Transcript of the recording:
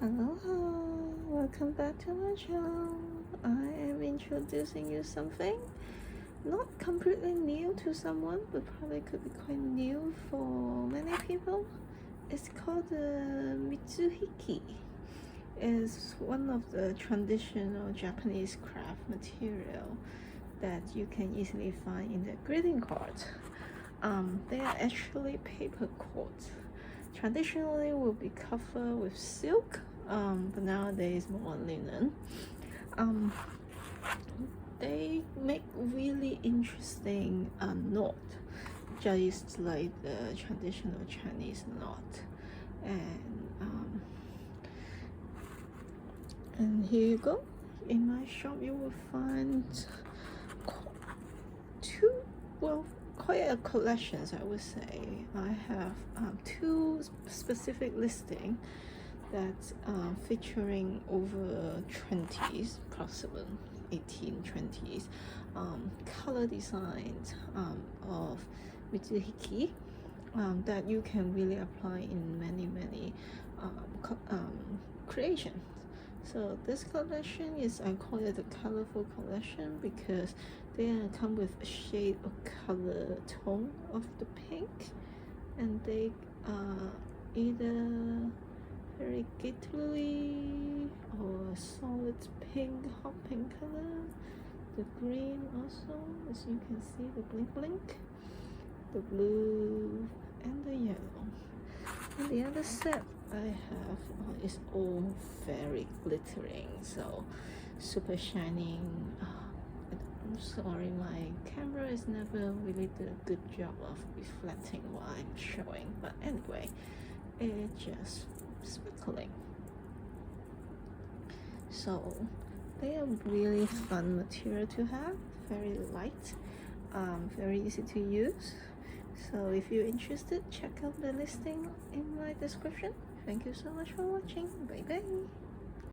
Hello, welcome back to my channel. I am introducing you something not completely new to someone, but probably could be quite new for many people. It's called the Mizuhiki. It's one of the traditional Japanese craft material that you can easily find in the greeting cards. They are actually paper cords. Traditionally will be covered with silk, but nowadays more linen. They make really interesting knot, just like the traditional Chinese knot. And here you go. In my shop you will find two, well, quite a collections, I would say. I have two specific listing that's featuring over 20s, approximately 18, 20s color designs of Mizuhiki that you can really apply in many creations. So this collection is, I call it the colorful collection because they come with a shade of color tone of the pink, and they are either very glittery or solid pink, hot pink color. The green also, as you can see, the blink, the blue, and the yellow. And the other set I have is all very glittering, so super shining. I'm sorry, my camera is never really did a good job of reflecting what I'm showing, but anyway, it's just sparkling. So they are really fun material to have, very light, very easy to use. So if you're interested, check out the listing in my description. Thank you so much for watching. Bye bye.